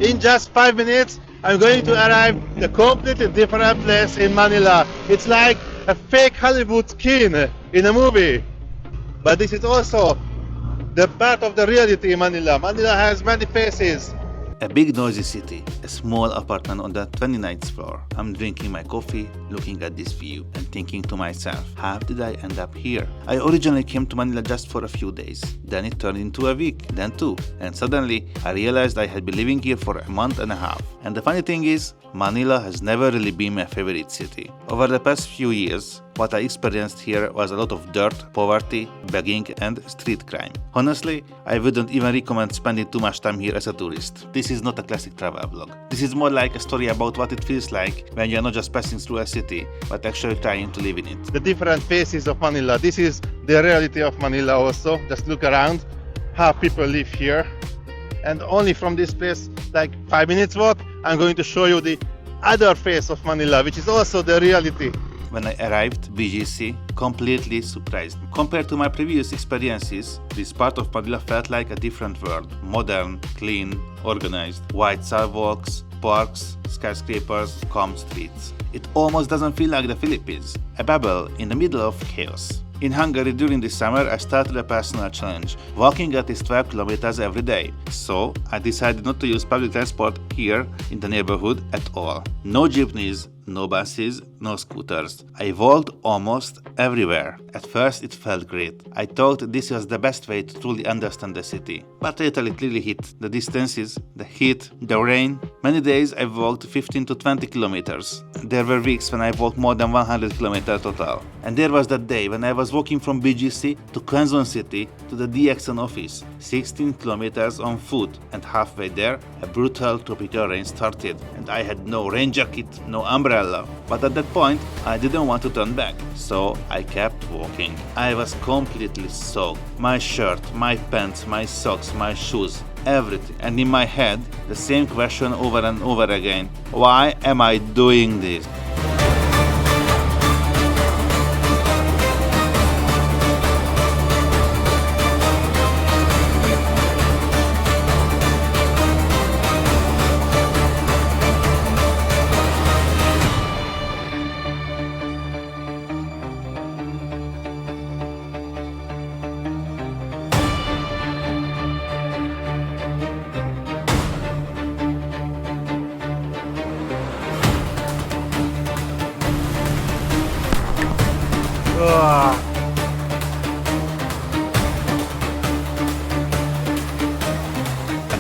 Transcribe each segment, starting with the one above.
In just 5 minutes, I'm going to arrive a completely different place in Manila. It's like a fake Hollywood skin in a movie. But this is also the part of the reality in Manila. Manila has many faces. A big noisy city, a small apartment on the 29th floor. I'm drinking my coffee, looking at this view and thinking to myself, how did I end up here? I originally came to Manila just for a few days. Then it turned into a week, then two. And suddenly I realized I had been living here for a month and a half. And the funny thing is, Manila has never really been my favorite city. Over the past few years, what I experienced here was a lot of dirt, poverty, begging and street crime. Honestly, I wouldn't even recommend spending too much time here as a tourist. This is not a classic travel vlog. This is more like a story about what it feels like when you're not just passing through a city, but actually trying to live in it. The different faces of Manila. This is the reality of Manila also. Just look around how people live here. And only from this place, like 5 minutes walk, I'm going to show you the other face of Manila, which is also the reality. When I arrived, BGC completely surprised me. Compared to my previous experiences, this part of Manila felt like a different world. Modern, clean, organized, wide sidewalks, parks, skyscrapers, calm streets. It almost doesn't feel like the Philippines, a bubble in the middle of chaos. In Hungary during the summer, I started a personal challenge, walking at least 12 kilometers every day. So I decided not to use public transport here in the neighborhood at all. No jeepneys, no buses, no scooters. I walked almost everywhere. At first it felt great. I thought this was the best way to truly understand the city. But later it really hit. The distances, the heat, the rain. Many days I walked 15 to 20 kilometers. There were weeks when I walked more than 100 kilometers total. And there was that day when I was walking from BGC to Quezon City to the DXN office. 16 kilometers on foot, and halfway there a brutal tropical rain started and I had no rain jacket, no umbrella. But at that point I didn't want to turn back, so I kept walking. I was completely soaked. My shirt, my pants, my socks, my shoes, everything. And in my head the same question over and over again: why am I doing this?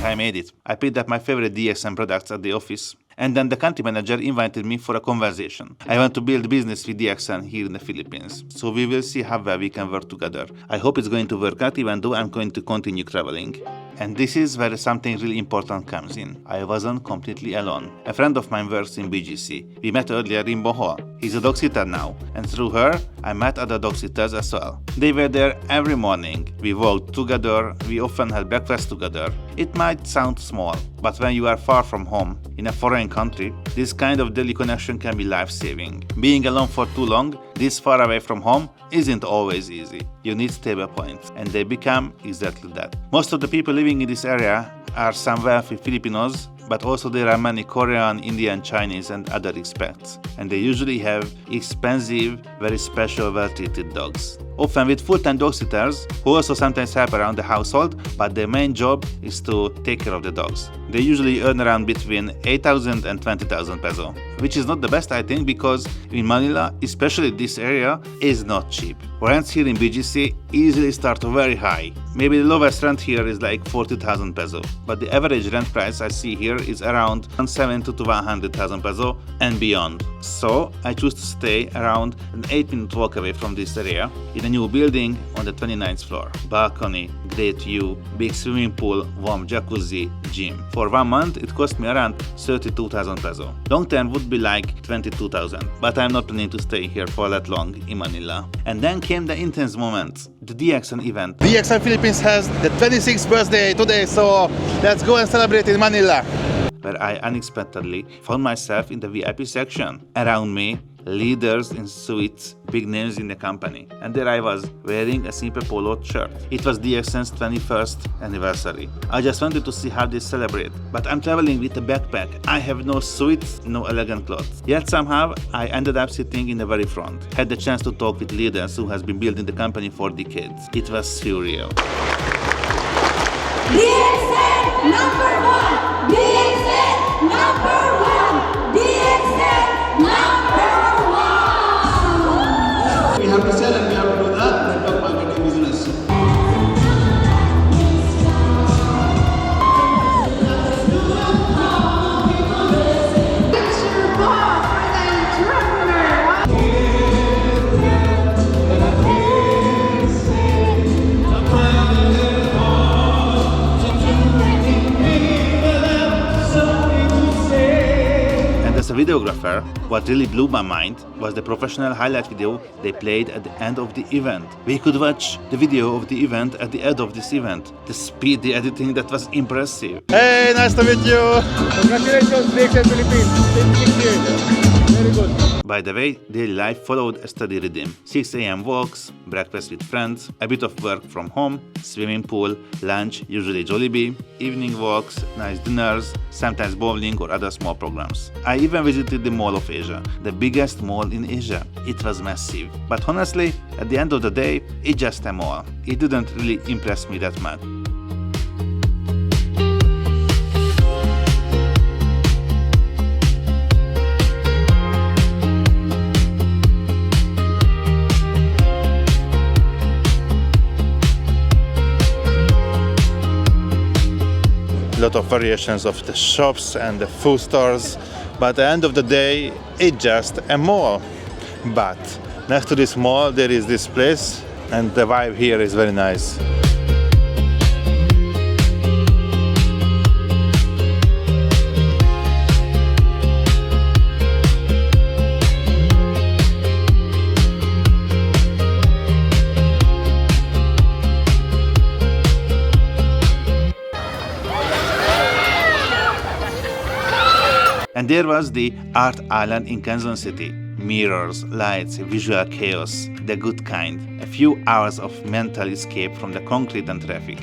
I made it. I picked up my favorite DXM products at the office, and then the country manager invited me for a conversation. I want to build business with DXM here in the Philippines, so we will see how well we can work together. I hope it's going to work out, even though I'm going to continue traveling. And this is where something really important comes in. I wasn't completely alone. A friend of mine works in BGC. We met earlier in Bohol. He's a dog sitter now, and through her, I met other dog sitters as well. They were there every morning. We walked together, we often had breakfast together. It might sound small, but when you are far from home, in a foreign country, this kind of daily connection can be life-saving. Being alone for too long, this far away from home, isn't always easy. You need stable points, and they become exactly that. Most of the people living in this area are some wealthy Filipinos, but also there are many Korean, Indian, Chinese and other expats. And they usually have expensive, very special, well-treated dogs. Often with full-time dog sitters, who also sometimes help around the household, but their main job is to take care of the dogs. They usually earn around between 8,000 and 20,000 peso, which is not the best, I think, because in Manila, especially this area, is not cheap. Rents here in BGC easily start very high. Maybe the lowest rent here is like 40,000 peso, but the average rent price I see here is around 70 to 100,000 peso and beyond. So I choose to stay around an 8-minute walk away from this area in a new building on the 29th floor. Balcony, great view, big swimming pool, warm jacuzzi, gym. For 1 month it cost me around 32,000 peso. Long term would be like 22,000, but I'm not planning to stay here for that long in Manila. And then came the intense moment, the DXN event. DXN Philippines has the 26th birthday today, so let's go and celebrate in Manila. Where I unexpectedly found myself in the VIP section. Around me, leaders in suits, big names in the company. And there I was, wearing a simple polo shirt. It was DXN's 21st anniversary. I just wanted to see how they celebrate. But I'm traveling with a backpack. I have no suits, no elegant clothes. Yet somehow, I ended up sitting in the very front. Had the chance to talk with leaders who has been building the company for decades. It was surreal. DXN number one! DXN number one! DXN number one! We have to sell and we have to do the network marketing business. It's your boss, the entrepreneur! And as a videographer, what really blew my mind was the professional highlight video they played at the end of the event. We could watch the video of the event at the end of this event. The speed, the editing, that was impressive. Hey, nice to meet you. Congratulations, DXN Philippines. 26 years. Very good. By the way, daily life followed a steady rhythm. 6 a.m. walks, breakfast with friends, a bit of work from home, swimming pool, lunch, usually Jollibee, evening walks, nice dinners, sometimes bowling or other small programs. I even visited the Mall of Asia, the biggest mall in Asia. It was massive. But honestly, at the end of the day, it's just a mall. It didn't really impress me that much. Lot of variations of the shops and the food stores, but at the end of the day, it's just a mall. But next to this mall, there is this place, and the vibe here is very nice. And there was the Art Island in Kansas City. Mirrors, lights, visual chaos, the good kind. A few hours of mental escape from the concrete and traffic.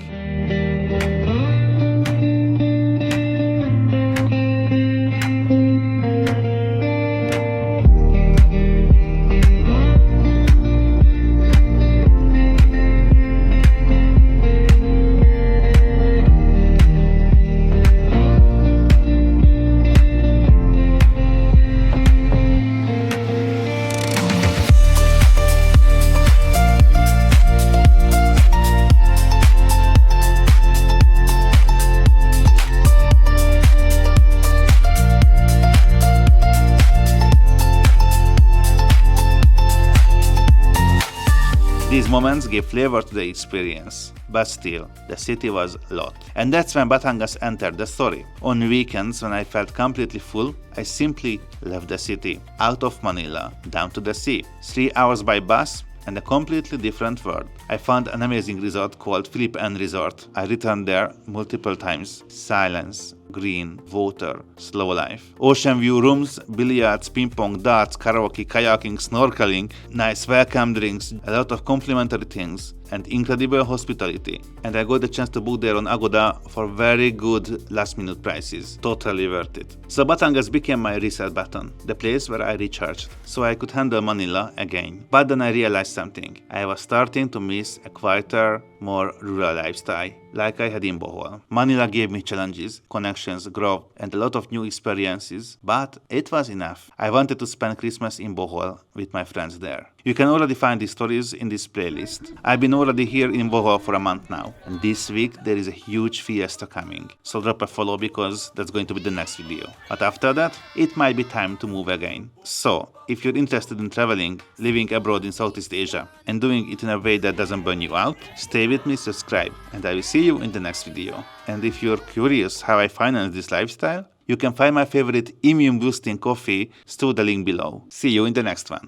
These moments gave flavor to the experience, but still, the city was a lot. And that's when Batangas entered the story. On weekends, when I felt completely full, I simply left the city, out of Manila, down to the sea. 3 hours by bus, and a completely different world. I found an amazing resort called Philip N Resort. I returned there multiple times. Silence, green, water, slow life. Ocean view rooms, billiards, ping pong, darts, karaoke, kayaking, snorkeling, nice welcome drinks, a lot of complimentary things, and incredible hospitality. And I got the chance to book there on Agoda for very good last-minute prices. Totally worth it. So Batangas became my reset button, the place where I recharged, so I could handle Manila again. But then I realized something. I was starting to miss a quieter, more rural lifestyle, like I had in Bohol. Manila gave me challenges, connections, growth, and a lot of new experiences, but it was enough. I wanted to spend Christmas in Bohol with my friends there. You can already find these stories in this playlist. I've been already here in Bohol for a month now, and this week there is a huge fiesta coming, so drop a follow because that's going to be the next video. But after that, it might be time to move again. So, if you're interested in traveling, living abroad in Southeast Asia, and doing it in a way that doesn't burn you out, stay with me, subscribe, and I will see you in the next video. And if you're curious how I finance this lifestyle, you can find my favorite immune boosting coffee through the link below. See you in the next one.